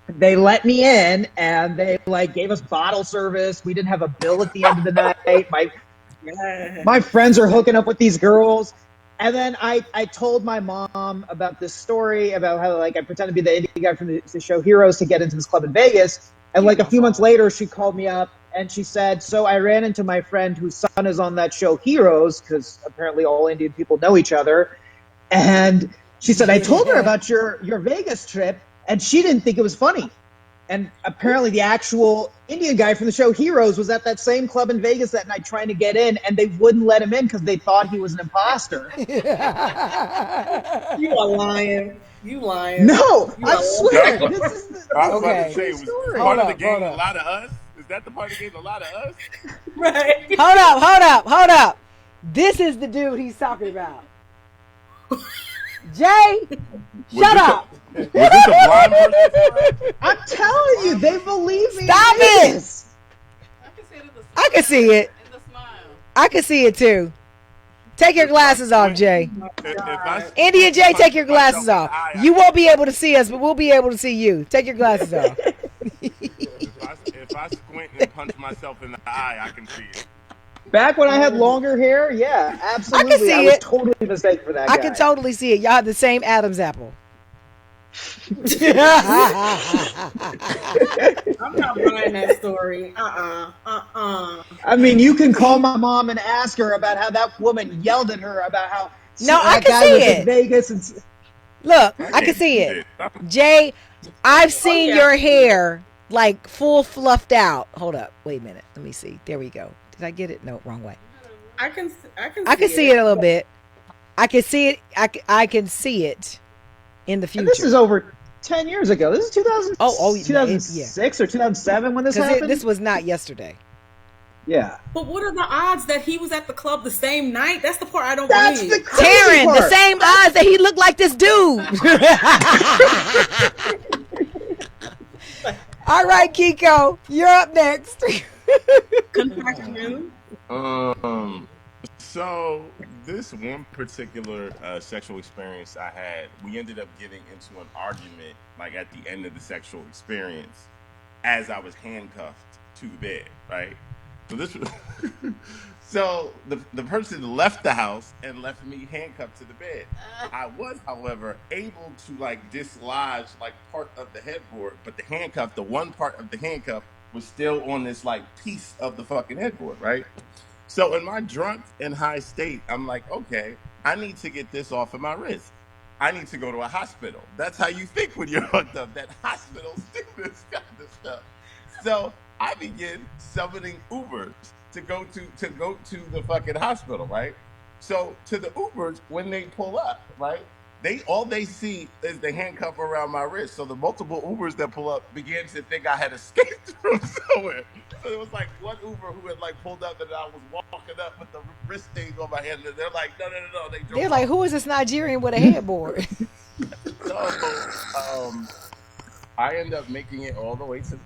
They let me in, and they like gave us bottle service. We didn't have a bill at the end of the night. My friends are hooking up with these girls. And then I told my mom about this story about how like I pretended to be the Indian guy from the show Heroes to get into this club in Vegas. And like a few months later, she called me up and she said, so I ran into my friend whose son is on that show Heroes, because apparently all Indian people know each other. And she said, I told her about your Vegas trip, and she didn't think it was funny. And apparently the actual Indian guy from the show Heroes was at that same club in Vegas that night trying to get in, and they wouldn't let him in because they thought he was an imposter. You are lying. You lying. No, you I swear. No. This is the, I was Okay. about to say, was Story. part of the Hold game up. a lot of us? Is that the part of the game a lot of us? Right. Hold up. This is the dude he's talking about. Jay, shut up. Was this a blind person? I'm telling you, they believe me. Stop it. Vegas. I can see it in the I can see it. smile. In the smile. I can see it too. Take your glasses off, Jay. Indian Jay, take your glasses off. You won't be able to see us, but we'll be able to see you. Take your glasses off. If I squint and punch myself in the eye, I can see it. Back when I had longer hair, yeah, absolutely. see I was it. totally mistaken for that guy. I can totally see it. Y'all have the same Adam's apple. I'm not buying that story. I mean, you can call my mom and ask her about how that woman yelled at her about how I that can guy see was it. in Vegas. And Look, I can see it. Jay, I've seen your hair like full fluffed out. Hold up. Wait a minute. Let me see. There we go. Did I get it? No, wrong way. I can see it a little bit. I can see it. I can see it in the future. this is over 10 years ago. This is 2006 or 2007 when this happened. This was not yesterday. Yeah. But what are the odds that he was at the club the same night? That's the part I don't That's believe. the crazy Taryn, part. the same odds that he looked like this dude. All right, Kiko, you're up next. So this one particular sexual experience I had, we ended up getting into an argument like at the end of the sexual experience as I was handcuffed to the bed, right? So this was so the person left the house and left me handcuffed to the bed. I was, however, able to like dislodge like part of the headboard, but the one part of the handcuff was still on this like piece of the fucking headboard, right? So in my drunk and high state, I'm like, okay, I need to get this off of my wrist. I need to go to a hospital. That's how you think when you're hooked up, that hospitals do this kind of stuff. So I begin summoning Ubers to go to the fucking hospital, right? So to the Ubers, when they pull up, right, all they see is the handcuff around my wrist. So the multiple Ubers that pull up began to think I had escaped from somewhere. So it was like one Uber who had like pulled up and I was walking up with the wrist thing on my hand, and they're like, no. They're like, who is this Nigerian with a headboard? So I end up making it all the way to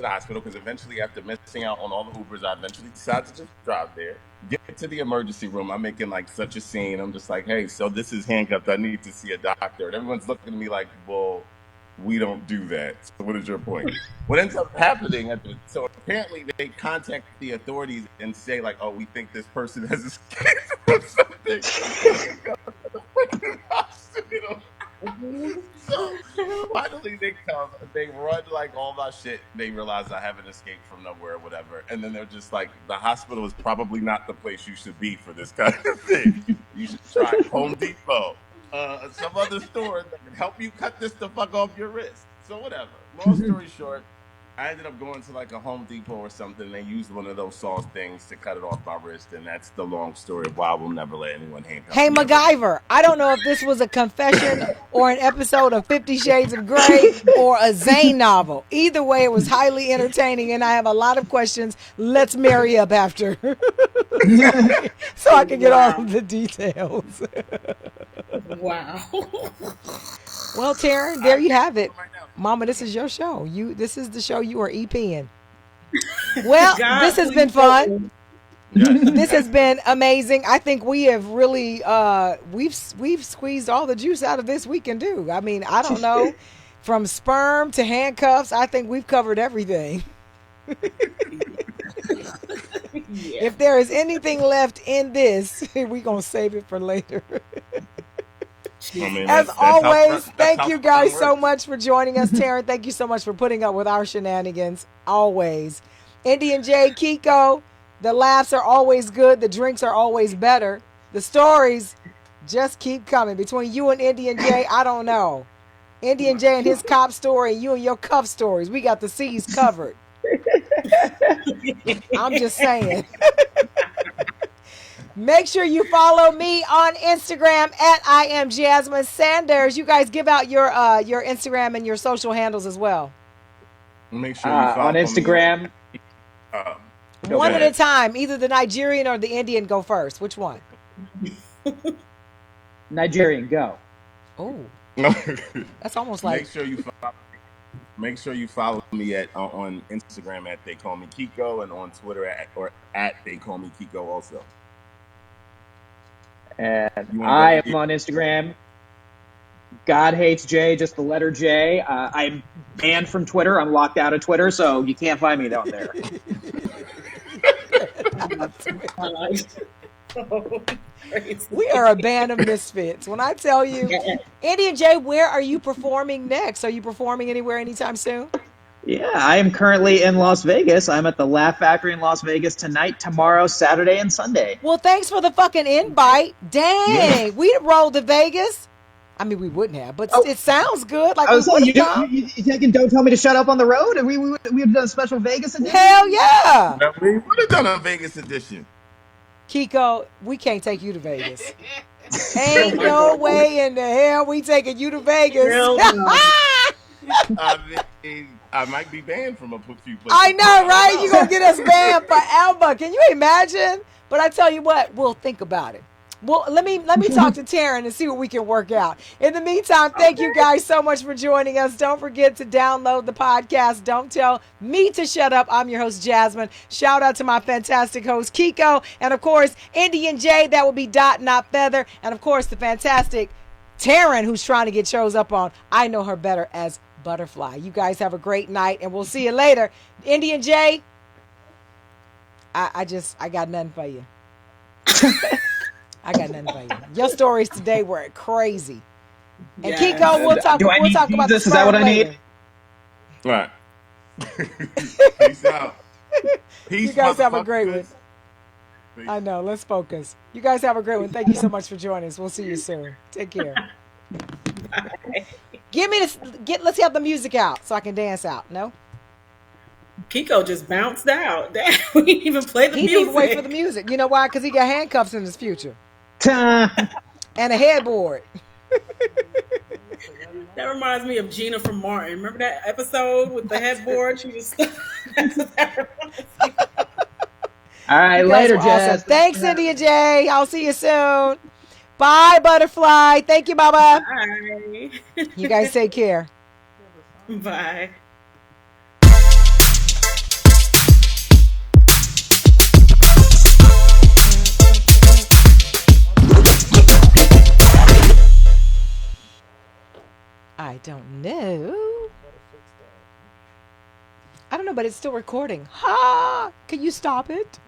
the hospital because eventually, after missing out on all the Ubers, I eventually decided to just drive there, get to the emergency room. I'm making like such a scene. I'm just like, hey, so this is handcuffed. I need to see a doctor. And everyone's looking at me like, well, we don't do that. So what is your point? What ends up happening? So apparently they contact the authorities and say like, oh, we think this person has escaped from something. Hospital. So finally they come, they run like all my shit. They realize I haven't escaped from nowhere or whatever. And then they're just like, the hospital is probably not the place you should be for this kind of thing. You should try Home Depot. Some other store that can help you cut this the fuck off your wrist. So whatever. Long story short, I ended up going to like a Home Depot or something. And they used one of those saw things to cut it off my wrist, and that's the long story of why I will never let anyone handcuff Hey, me ever. MacGyver, I don't know if this was a confession or an episode of 50 Shades of Grey or a Zane novel. Either way, it was highly entertaining, and I have a lot of questions. Let's marry up after so I can get all of the details. Wow. Well, Taryn, there you have it. Mama, this is your show. This is the show you are EPing. Well, God, this has been fun. This has been amazing. I think we have really we've squeezed all the juice out of this we can do. I mean, I don't know, from sperm to handcuffs, I think we've covered everything. If there is anything left in this, we're going to save it for later. I mean, As always, thank you guys so works. much for joining us. Taryn, thank you so much for putting up with our shenanigans. Always. Indian J, Kiko, the laughs are always good. The drinks are always better. The stories just keep coming. Between you and Indian J, I don't know. Indian J and his cop story, and you and your cuff stories. We got the C's covered. I'm just saying. Make sure you follow me on Instagram at I am Jasmine Sanders. You guys give out your Instagram and your social handles as well. Make sure you follow on Instagram. One at a time. Either the Nigerian or the Indian go first. Which one? Nigerian, go. Oh, that's almost like. Make sure you follow me on Instagram at They Call Me Kiko, and on Twitter at They Call Me Kiko also. And I am on Instagram. God hates J, just the letter J. I'm banned from Twitter. I'm locked out of Twitter, so you can't find me down there. We are a band of misfits. When I tell you, Indian J, where are you performing next? Are you performing anywhere anytime soon? Yeah, I am currently in Las Vegas. I'm at the Laugh Factory in Las Vegas tonight, tomorrow, Saturday, and Sunday. Well, thanks for the fucking invite. Dang, we rolled to Vegas. I mean, we wouldn't have, but it sounds good. Like, I was we saying, you taking Don't Tell Me to Shut Up on the road, and we would have done a special Vegas edition? Hell yeah. We would have done a Vegas edition. Kiko, we can't take you to Vegas. Ain't no way in the hell we taking you to Vegas. I mean, I might be banned from a few places. I know, right? You're going to get us banned forever. Can you imagine? But I tell you what, we'll think about it. Well, let me talk to Taryn and see what we can work out. In the meantime, thank you guys so much for joining us. Don't forget to download the podcast. Don't tell me to shut up. I'm your host, Jasmine. Shout out to my fantastic host, Kiko. And, of course, Indian J, that would be Dot, not Feather. And, of course, the fantastic Taryn, who's trying to get shows up on I Know Her Better as Butterfly. You guys have a great night, and we'll see you later. Indian J, I got nothing for you. I got nothing for you. Your stories today were crazy. And Kiko, we'll talk about this. Is that what I need? Right. Peace out. Peace, you guys have a great one. Peace. I know. Let's focus. You guys have a great one. Thank you so much for joining us. We'll see you soon. Take care. Give me this. Let's have the music out so I can dance out. No? Kiko just bounced out. We didn't even play the music. He didn't wait for the music. You know why? Because he got handcuffs in his future. And a headboard. That reminds me of Gina from Martin. Remember that episode with the headboard? She just. All right, later, Jazz. Awesome. Thanks, Indian J. I'll see you soon. Bye, Butterfly. Thank you, Baba. Bye. You guys take care. Bye. I don't know. I don't know, but it's still recording. Ha! Can you stop it?